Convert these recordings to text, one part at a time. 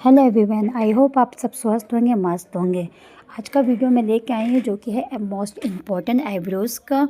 Hello everyone, I hope आप सब स्वस्थ होंगे, मस्त होंगे। आज का वीडियो मैं लेके आई हूँ जो कि है मोस्ट इम्पॉर्टेंट आईब्रोज़ का।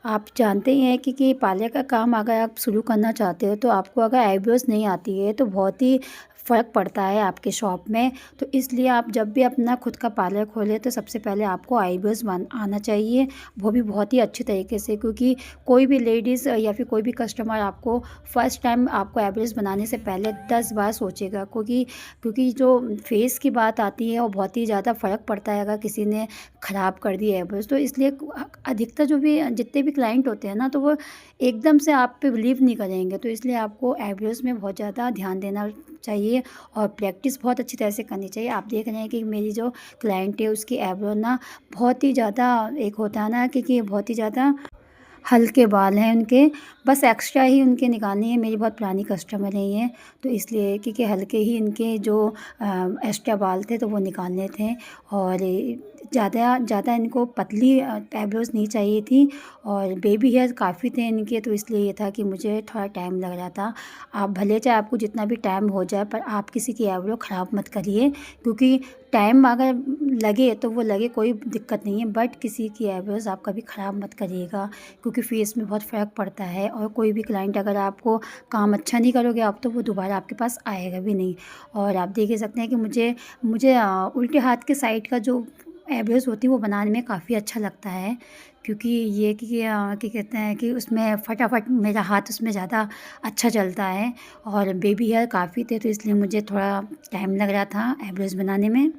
आप जानते ही हैं कि पार्लर का काम अगर आप शुरू करना चाहते हो तो आपको अगर आईब्रोज़ नहीं आती है तो बहुत ही फ़र्क पड़ता है आपके शॉप में। तो इसलिए आप जब भी अपना खुद का पार्लर खोलें तो सबसे पहले आपको आईब्रोज़ आना चाहिए, वो भी बहुत ही अच्छी तरीके से, क्योंकि कोई भी लेडीज़ या फिर कोई भी कस्टमर आपको फ़र्स्ट टाइम आपको आईब्रोज़ बनाने से पहले 10 बार सोचेगा, क्योंकि जो फेस की बात आती है वो बहुत ही ज़्यादा फ़र्क पड़ता है अगर किसी ने ख़राब कर दी आईब्रोज़। तो इसलिए अधिकतर जो भी जितने भी क्लाइंट होते हैं ना, तो वो एकदम से आप पे बिलीव नहीं करेंगे। तो इसलिए आपको आईब्रोज़ में बहुत ज़्यादा ध्यान देना चाहिए और प्रैक्टिस बहुत अच्छी तरह से करनी चाहिए। आप देख रहे हैं कि मेरी जो क्लाइंट है उसकी आईब्रो ना बहुत ही ज़्यादा, एक होता है ना कि बहुत ही ज़्यादा हल्के बाल हैं उनके, बस एक्स्ट्रा ही उनके निकालने हैं। मेरी बहुत पुरानी कस्टमर है ये, तो इसलिए क्योंकि हल्के ही इनके जो एक्स्ट्रा बाल थे तो वो निकालने थे। और ज़्यादा इनको पतली आईब्रोज़ नहीं चाहिए थी और बेबी हेयर काफ़ी थे इनके, तो इसलिए ये था कि मुझे थोड़ा टाइम लग रहा था। आप भले चाहे आपको जितना भी टाइम हो जाए, पर आप किसी की आईब्रो ख़राब मत करिए, क्योंकि टाइम अगर लगे तो वो लगे, कोई दिक्कत नहीं है, बट किसी की आईब्रोज़ आप कभी ख़राब मत करिएगा, क्योंकि फेस में बहुत फ़र्क पड़ता है। और कोई भी क्लाइंट अगर आपको काम अच्छा नहीं करोगे आप, तो वो दोबारा आपके पास आएगा भी नहीं। और आप देख ही सकते हैं कि मुझे उल्टे हाथ के साइड का जो आईब्रोज़ होती है वो बनाने में काफ़ी अच्छा लगता है, क्योंकि ये कि क्या कहते हैं कि उसमें फटाफट मेरा हाथ उसमें ज़्यादा अच्छा चलता है। और बेबी हेयर काफ़ी थे तो इसलिए मुझे थोड़ा टाइम लग रहा था आईब्रोज़ बनाने में।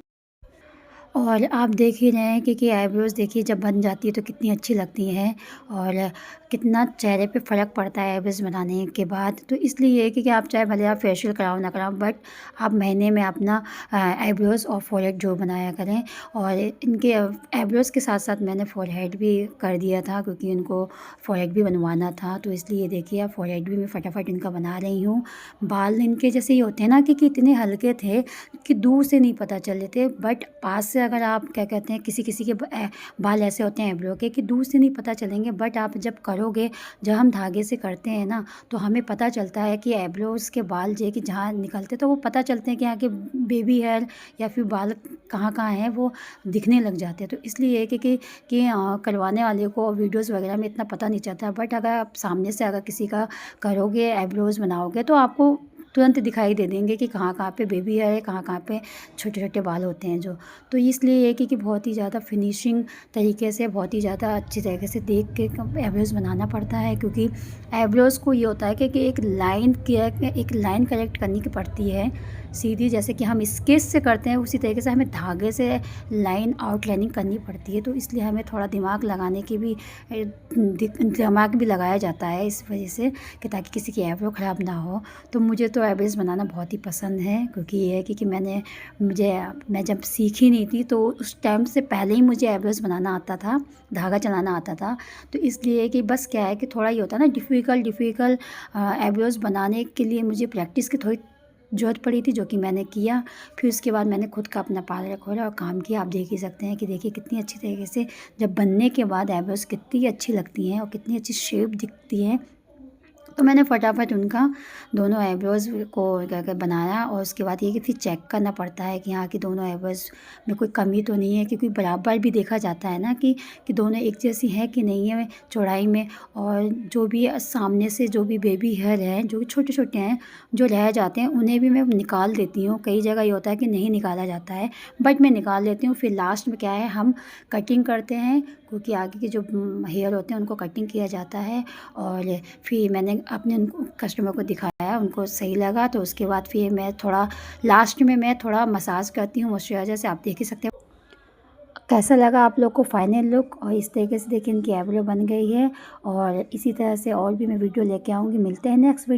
और आप देख ही रहे हैं कि आईब्रोज़ देखिए जब बन जाती है तो कितनी अच्छी लगती हैं और कितना चेहरे पे फ़र्क पड़ता है आईब्रोज़ बनाने के बाद। तो इसलिए ये है कि आप चाहे भले आप फेशियल कराओ ना कराओ, बट आप महीने में अपना आईब्रोज़ और फोरहेड जो बनाया करें। और इनके आईब्रोज़ के साथ साथ मैंने फोरहेड भी कर दिया था, क्योंकि इनको फोरहेड भी बनवाना था। तो इसलिए देखिए फोरहेड भी मैं फटाफट इनका बना रही हूँ। बाल इनके जैसे ही होते हैं ना कि इतने हल्के थे कि दूर से नहीं पता चल रहे थे, बट पास से अगर आप क्या कहते हैं किसी किसी के बाल ऐसे होते हैं आईब्रो के कि दूर से नहीं पता चलेंगे, बट आप जब करोगे, जब हम धागे से करते हैं ना, तो हमें पता चलता है कि आईब्रोज़ के बाल जो है कि जहाँ निकलते तो वो पता चलते हैं कि यहाँ के बेबी हेयर या फिर बाल कहाँ कहाँ हैं, वो दिखने लग जाते हैं। तो इसलिए है करवाने वाले को वीडियोज़ वगैरह में इतना पता नहीं चलता, बट अगर आप सामने से अगर किसी का करोगे आईब्रोज़ बनाओगे तो आपको तुरंत दिखाई दे देंगे कि कहाँ कहाँ पे बेबी हेयर है, कहाँ कहाँ पे छोटे छोटे बाल होते हैं जो। तो इसलिए ये कि बहुत ही ज़्यादा फिनिशिंग तरीके से, बहुत ही ज़्यादा अच्छी तरीके से देख के आईब्रोज़ बनाना पड़ता है, क्योंकि आईब्रोज़ को ये होता है कि एक लाइन करेक्ट करनी की पड़ती है सीधी, जैसे कि हम स्केच से करते हैं उसी तरीके से हमें धागे से लाइन आउटलाइनिंग करनी पड़ती है। तो इसलिए हमें थोड़ा दिमाग लगाने की भी दिमाग भी लगाया जाता है इस वजह से, कि ताकि किसी की आईब्रो ख़राब ना हो। तो मुझे तो आईब्रोज़ बनाना बहुत ही पसंद है, क्योंकि ये है कि मैं जब सीखी नहीं थी तो उस टाइम से पहले ही मुझे आईब्रोज़ बनाना आता था, धागा चलाना आता था। तो इसलिए कि बस क्या है कि थोड़ा ये होता है ना डिफ़िकल्ट आईब्रोज़ बनाने के लिए मुझे प्रैक्टिस की थोड़ी ज़रूरत पड़ी थी, जो कि मैंने किया। फिर उसके बाद मैंने खुद का अपना पार्लर खोला और काम किया। आप देख ही सकते हैं कि देखिए कितनी अच्छी तरीके से जब बनने के बाद आईब्रोज़ कितनी अच्छी लगती हैं और कितनी अच्छी शेप दिखती है। तो मैंने फटाफट उनका दोनों आईब्रोज़ को क्या बनाया। और उसके बाद ये कि फिर चेक करना पड़ता है कि हाँ कि दोनों आईब्रोज़ में कोई कमी तो नहीं है, क्योंकि बराबर भी देखा जाता है ना कि दोनों एक जैसी है कि नहीं है चौड़ाई में। और जो भी सामने से जो भी बेबी हेयर हैं, जो छोटे छोटे हैं जो रह जाते हैं, उन्हें भी मैं निकाल देती हूँ। कई जगह ये होता है कि नहीं निकाला जाता है, बट मैं निकाल लेती हूँ। फिर लास्ट में क्या है, हम कटिंग करते हैं, क्योंकि आगे के जो हेयर होते हैं उनको कटिंग किया जाता है। और फिर मैंने अपने उनको कस्टमर को दिखाया, उनको सही लगा, तो उसके बाद फिर मैं थोड़ा लास्ट में मैं थोड़ा मसाज करती हूँ मॉइस्चराइज़र से। आप देख ही सकते हैं कैसा लगा आप लोग को फाइनल लुक। और इस तरीके से देखिए इनकी आईब्रो बन गई है। और इसी तरह से और भी मैं वीडियो लेके आऊँगी। मिलते हैं नेक्स्ट वीडियो।